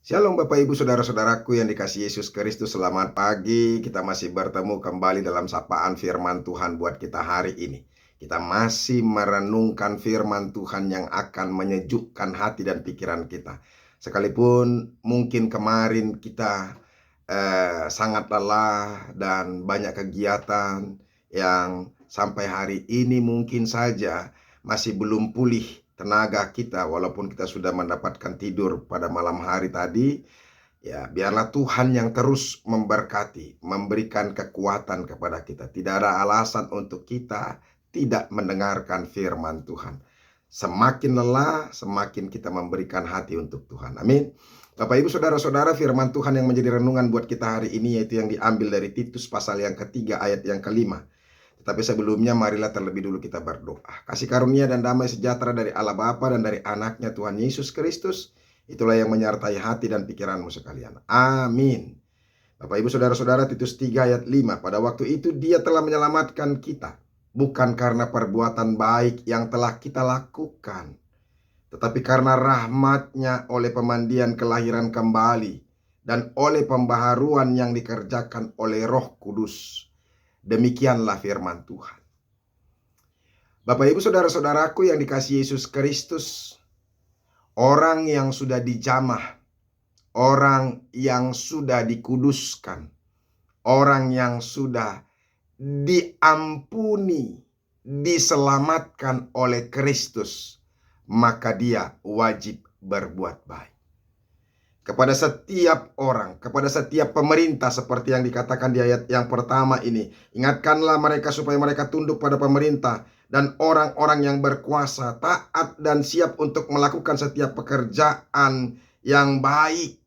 Shalom Bapak Ibu Saudara-saudaraku yang dikasihi Yesus Kristus, selamat pagi. Kita masih bertemu kembali dalam sapaan firman Tuhan buat kita hari ini. Kita masih merenungkan firman Tuhan yang akan menyejukkan hati dan pikiran kita. Sekalipun mungkin kemarin kita sangat lelah dan banyak kegiatan yang sampai hari ini mungkin saja masih belum pulih tenaga kita, walaupun kita sudah mendapatkan tidur pada malam hari tadi. Ya, biarlah Tuhan yang terus memberkati, memberikan kekuatan kepada kita. Tidak ada alasan untuk kita tidak mendengarkan firman Tuhan. Semakin lelah, semakin kita memberikan hati untuk Tuhan. Amin. Bapak Ibu Saudara-saudara, firman Tuhan yang menjadi renungan buat kita hari ini yaitu yang diambil dari Titus pasal yang ketiga ayat yang kelima. Tetapi sebelumnya marilah terlebih dulu kita berdoa. Kasih karunia dan damai sejahtera dari Allah Bapa dan dari anaknya Tuhan Yesus Kristus, itulah yang menyertai hati dan pikiranmu sekalian. Amin. Bapak Ibu Saudara-saudara, Titus 3 ayat 5. Pada waktu itu dia telah menyelamatkan kita, bukan karena perbuatan baik yang telah kita lakukan, tetapi karena rahmat-Nya oleh pemandian kelahiran kembali dan oleh pembaharuan yang dikerjakan oleh Roh Kudus. Demikianlah firman Tuhan. Bapak Ibu Saudara-saudaraku yang dikasihi Yesus Kristus, orang yang sudah dijamah, orang yang sudah dikuduskan, orang yang sudah diampuni, diselamatkan oleh Kristus, maka dia wajib berbuat baik. Kepada setiap orang, kepada setiap pemerintah, seperti yang dikatakan di ayat yang pertama ini, ingatkanlah mereka supaya mereka tunduk pada pemerintah dan orang-orang yang berkuasa, taat dan siap untuk melakukan setiap pekerjaan yang baik.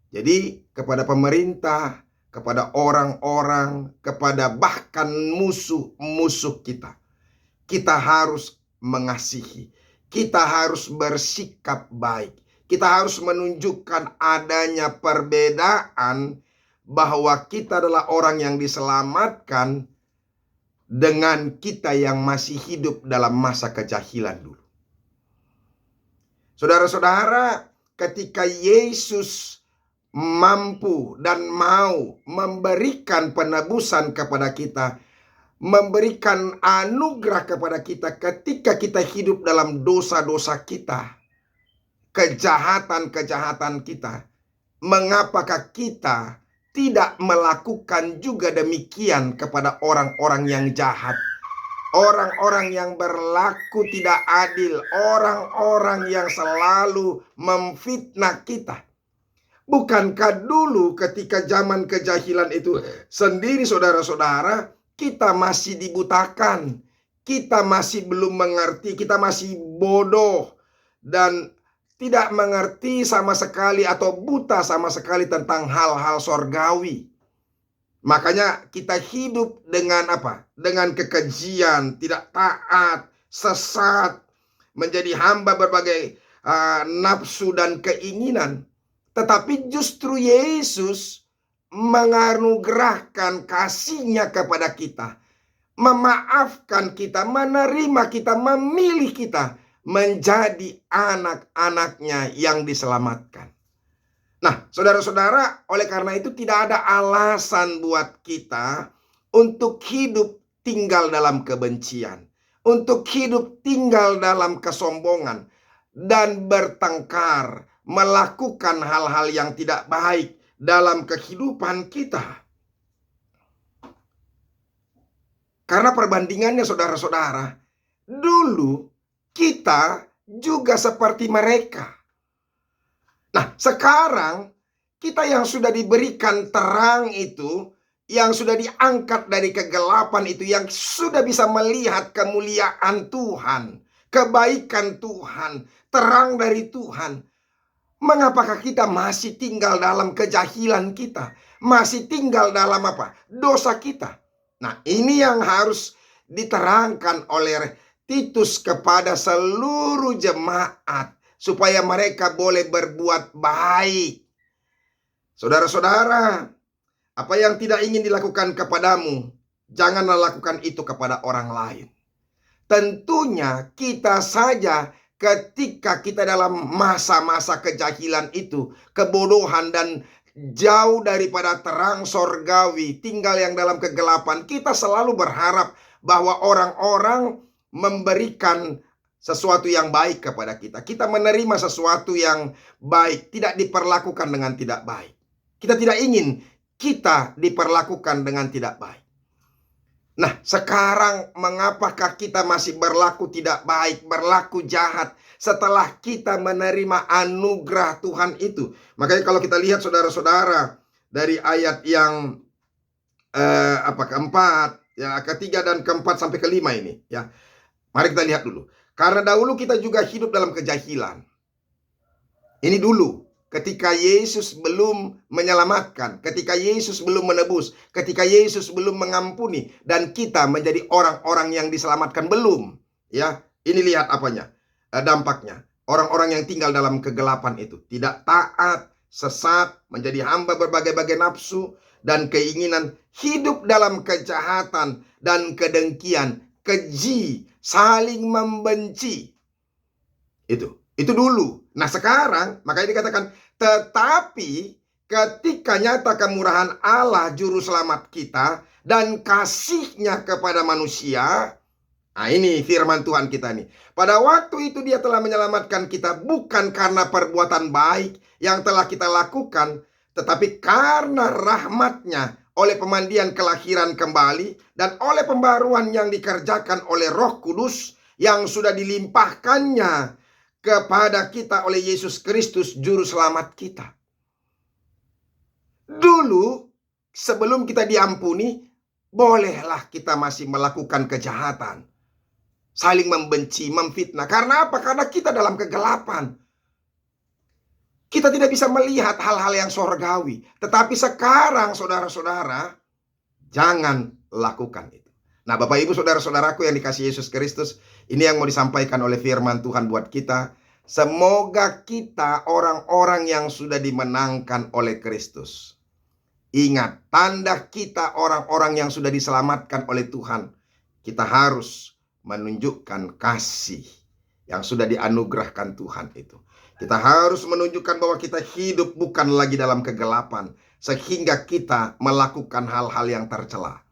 Jadi kepada pemerintah, kepada orang-orang, kepada bahkan musuh-musuh kita, kita harus mengasihi, kita harus bersikap baik. Kita harus menunjukkan adanya perbedaan bahwa kita adalah orang yang diselamatkan dengan kita yang masih hidup dalam masa kejahilan dulu. Saudara-saudara, ketika Yesus mampu dan mau memberikan penebusan kepada kita, memberikan anugerah kepada kita ketika kita hidup dalam dosa-dosa kita, kejahatan-kejahatan kita, mengapakah kita tidak melakukan juga demikian kepada orang-orang yang jahat, orang-orang yang berlaku tidak adil, orang-orang yang selalu memfitnah kita? Bukankah dulu ketika zaman kejahilan itu sendiri, saudara-saudara, kita masih dibutakan, kita masih belum mengerti, kita masih bodoh dan tidak mengerti sama sekali atau buta sama sekali tentang hal-hal sorgawi. Makanya kita hidup dengan apa? Dengan kekejian, tidak taat, sesat, menjadi hamba berbagai nafsu dan keinginan. Tetapi justru Yesus menganugerahkan kasih-Nya kepada kita, memaafkan kita, menerima kita, memilih kita menjadi anak-anaknya yang diselamatkan. Nah, saudara-saudara, oleh karena itu tidak ada alasan buat kita untuk hidup tinggal dalam kebencian, untuk hidup tinggal dalam kesombongan, dan bertengkar, melakukan hal-hal yang tidak baik dalam kehidupan kita. Karena perbandingannya, saudara-saudara, dulu kita juga seperti mereka. Nah, sekarang kita yang sudah diberikan terang itu, yang sudah diangkat dari kegelapan itu, yang sudah bisa melihat kemuliaan Tuhan, kebaikan Tuhan, terang dari Tuhan, mengapakah kita masih tinggal dalam kejahilan kita, masih tinggal dalam apa? Dosa kita. Nah, ini yang harus diterangkan oleh Titus kepada seluruh jemaat supaya mereka boleh berbuat baik. Saudara-saudara, apa yang tidak ingin dilakukan kepadamu, janganlah lakukan itu kepada orang lain. Tentunya kita saja ketika kita dalam masa-masa kejahilan itu, kebodohan dan jauh daripada terang sorgawi, tinggal yang dalam kegelapan, kita selalu berharap bahwa orang-orang memberikan sesuatu yang baik kepada kita. Kita menerima sesuatu yang baik, tidak diperlakukan dengan tidak baik. Kita tidak ingin kita diperlakukan dengan tidak baik. Nah, sekarang mengapakah kita masih berlaku tidak baik, berlaku jahat setelah kita menerima anugerah Tuhan itu? Makanya kalau kita lihat saudara-saudara dari ayat yang keempat, ya, ketiga dan keempat sampai kelima ini, ya. Mari kita lihat dulu. Karena dahulu kita juga hidup dalam kejahilan. Ini dulu, ketika Yesus belum menyelamatkan, ketika Yesus belum menebus, ketika Yesus belum mengampuni, dan kita menjadi orang-orang yang diselamatkan, belum. Ya, ini lihat apanya, dampaknya. Orang-orang yang tinggal dalam kegelapan itu tidak taat, sesat, menjadi hamba berbagai-bagai nafsu dan keinginan, hidup dalam kejahatan dan kedengkian, keji, saling membenci. Itu dulu. Nah sekarang, makanya dikatakan, tetapi ketika nyata kemurahan Allah Juru Selamat kita dan kasih-Nya kepada manusia, nah ini firman Tuhan kita nih. Pada waktu itu Dia telah menyelamatkan kita bukan karena perbuatan baik yang telah kita lakukan, tetapi karena rahmat-Nya oleh pemandian kelahiran kembali dan oleh pembaruan yang dikerjakan oleh Roh Kudus yang sudah dilimpahkannya kepada kita oleh Yesus Kristus Juru Selamat kita. Dulu sebelum kita diampuni, bolehlah kita masih melakukan kejahatan, saling membenci, memfitnah. Karena apa? Karena kita dalam kegelapan. Kita tidak bisa melihat hal-hal yang sorgawi. Tetapi sekarang saudara-saudara, jangan lakukan itu. Nah Bapak Ibu saudara-saudaraku yang dikasihi Yesus Kristus, ini yang mau disampaikan oleh firman Tuhan buat kita. Semoga kita orang-orang yang sudah dimenangkan oleh Kristus. Ingat, tanda kita orang-orang yang sudah diselamatkan oleh Tuhan. Kita harus menunjukkan kasih yang sudah dianugerahkan Tuhan itu. Kita harus menunjukkan bahwa kita hidup bukan lagi dalam kegelapan, sehingga kita melakukan hal-hal yang tercela.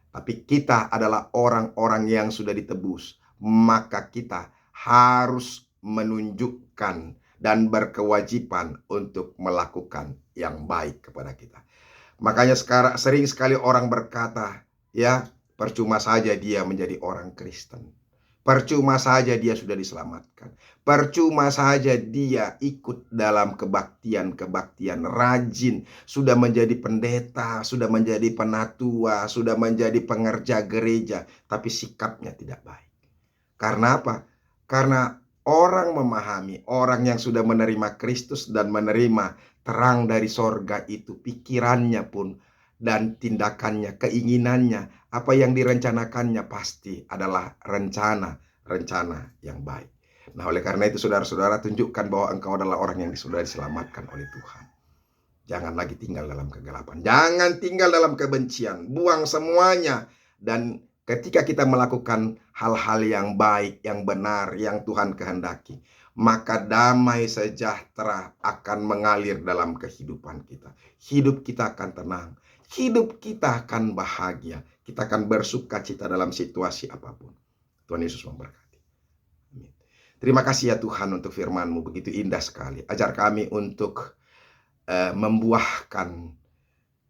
Tapi kita adalah orang-orang yang sudah ditebus. Maka kita harus menunjukkan dan berkewajiban untuk melakukan yang baik kepada kita. Makanya sekarang sering sekali orang berkata, ya, percuma saja dia menjadi orang Kristen. Percuma saja dia sudah diselamatkan. Percuma saja dia ikut dalam kebaktian-kebaktian, rajin, sudah menjadi pendeta, sudah menjadi penatua, sudah menjadi pengerja gereja, tapi sikapnya tidak baik. Karena apa? Karena orang memahami, orang yang sudah menerima Kristus dan menerima terang dari sorga itu, pikirannya pun dan tindakannya, keinginannya, apa yang direncanakannya pasti adalah rencana yang baik. Nah oleh karena itu saudara-saudara, tunjukkan bahwa engkau adalah orang yang sudah diselamatkan oleh Tuhan. Jangan lagi tinggal dalam kegelapan. Jangan tinggal dalam kebencian. Buang semuanya. Dan ketika kita melakukan hal-hal yang baik, yang benar, yang Tuhan kehendaki, maka damai sejahtera akan mengalir dalam kehidupan kita. Hidup kita akan tenang. Hidup kita akan bahagia. Kita akan bersuka cita dalam situasi apapun. Tuhan Yesus memberkati. Amin. Terima kasih ya Tuhan untuk firman-Mu, begitu indah sekali. Ajar kami untuk membuahkan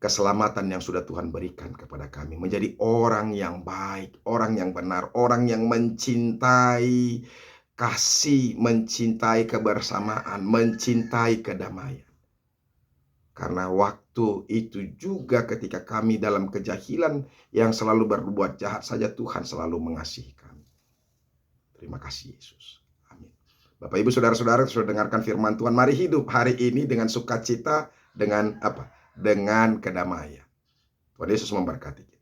keselamatan yang sudah Tuhan berikan kepada kami. Menjadi orang yang baik, orang yang benar, orang yang mencintai kasih, mencintai kebersamaan, mencintai kedamaian. Karena waktu itu juga ketika kami dalam kejahilan yang selalu berbuat jahat saja, Tuhan selalu mengasihi kami. Terima kasih Yesus. Amin. Bapak Ibu saudara-saudara sudah dengarkan firman Tuhan. Mari hidup hari ini dengan sukacita, dengan apa? Dengan kedamaian. Tuhan Yesus memberkati kita.